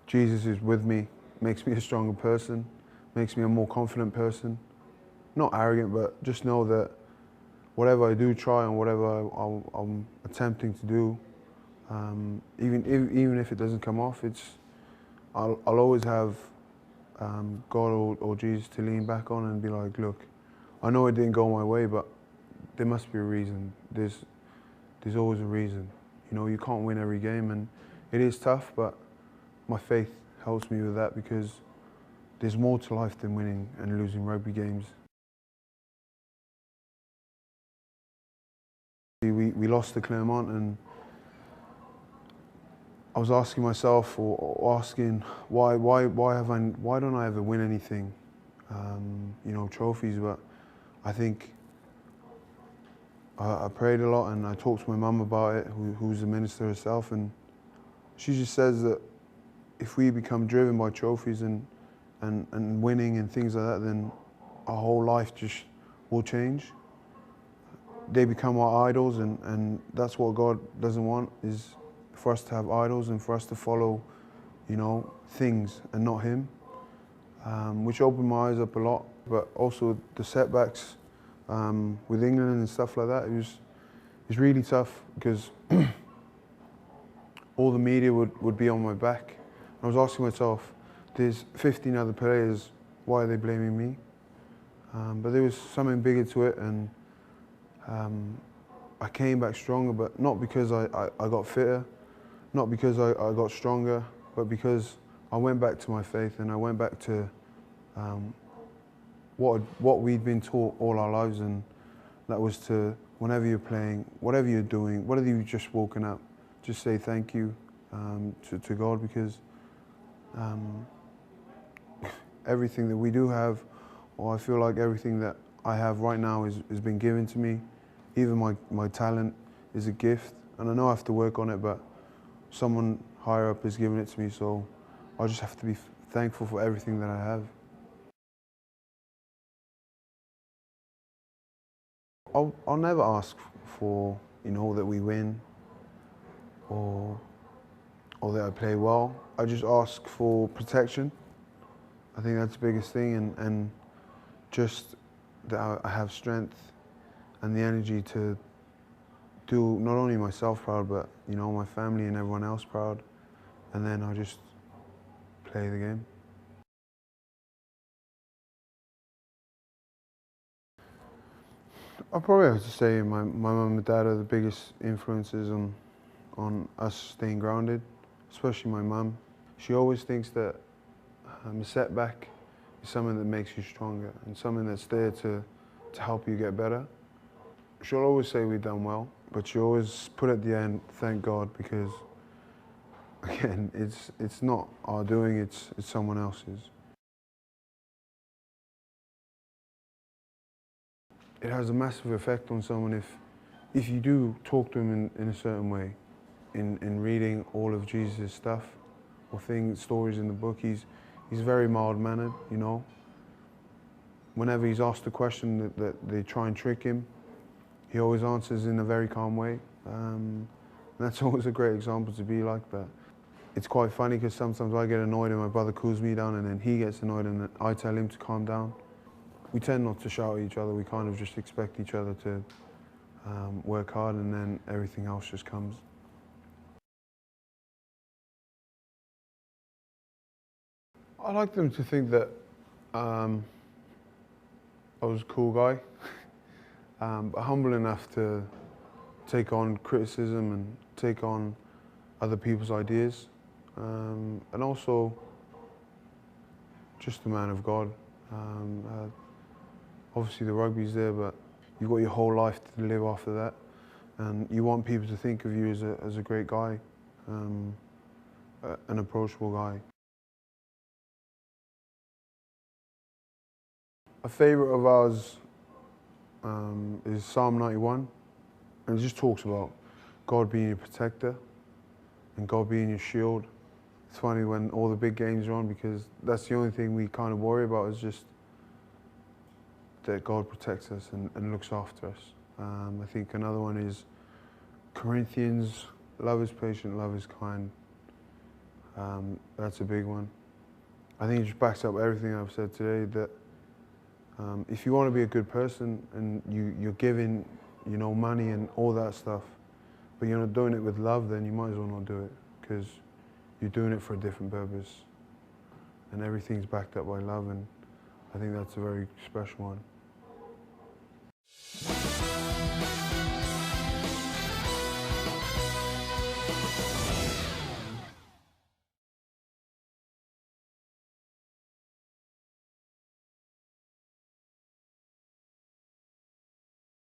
Jesus is with me, makes me a stronger person, makes me a more confident person. Not arrogant, but just know that whatever I do try and whatever I'm attempting to do, even if it doesn't come off, I'll always have God or Jesus to lean back on and be like, look, I know it didn't go my way, but there must be a reason. There's always a reason. You know, you can't win every game, and it is tough, but my faith helps me with that because there's more to life than winning and losing rugby games. We lost to Claremont, and I was asking myself, or asking, why don't I ever win anything? You know, trophies. But I think I prayed a lot, and I talked to my mum about it, who's the minister herself, and she just says that if we become driven by trophies and winning and things like that, then our whole life just will change. They become our idols, and that's what God doesn't want, is for us to have idols and for us to follow, you know, things and not Him, which opened my eyes up a lot. But also the setbacks with England and stuff like that, it was really tough because all the media would be on my back. I was asking myself, there's 15 other players, why are they blaming me? But there was something bigger to it, and I came back stronger, but not because I got fitter, not because I got stronger, but because I went back to my faith, and I went back to what we'd been taught all our lives, and that was to, whenever you're playing, whatever you're doing, whether you've just woken up, just say thank you to God, because everything that we do have, or I feel like everything that I have right now has been given to me. Even my talent is a gift, and I know I have to work on it, but someone higher up has given it to me, so I just have to be thankful for everything that I have. I'll never ask for, you know, that we win or that I play well. I just ask for protection. I think that's the biggest thing, and just that I have strength and the energy to do not only myself proud, but, you know, my family and everyone else proud. And then I just play the game. I probably have to say my mum and dad are the biggest influences on us staying grounded, especially my mum. She always thinks that a setback is something that makes you stronger and something that's there to help you get better. She'll always say we've done well, but she always put at the end, thank God, because again, it's not our doing, it's someone else's. It has a massive effect on someone if you do talk to him in a certain way. In reading all of Jesus' stuff or stories in the book, he's very mild-mannered, you know. Whenever he's asked a question that they try and trick him, he always answers in a very calm way. That's always a great example to be like that. It's quite funny because sometimes I get annoyed and my brother cools me down, and then he gets annoyed and I tell him to calm down. We tend not to shout at each other, we kind of just expect each other to work hard, and then everything else just comes. I like them to think that I was a cool guy, but humble enough to take on criticism and take on other people's ideas, and also just a man of God. Obviously the rugby's there, but you've got your whole life to live after that, and you want people to think of you as a great guy, an approachable guy. A favourite of ours is Psalm 91, and it just talks about God being your protector and God being your shield. It's funny when all the big games are on, because that's the only thing we kind of worry about, is just that God protects us and looks after us. I think another one is Corinthians, love is patient, love is kind. That's a big one. I think it just backs up everything I've said today, that if you want to be a good person and you're giving, you know, money and all that stuff, but you're not doing it with love, then you might as well not do it, because you're doing it for a different purpose. And everything's backed up by love, and I think that's a very special one.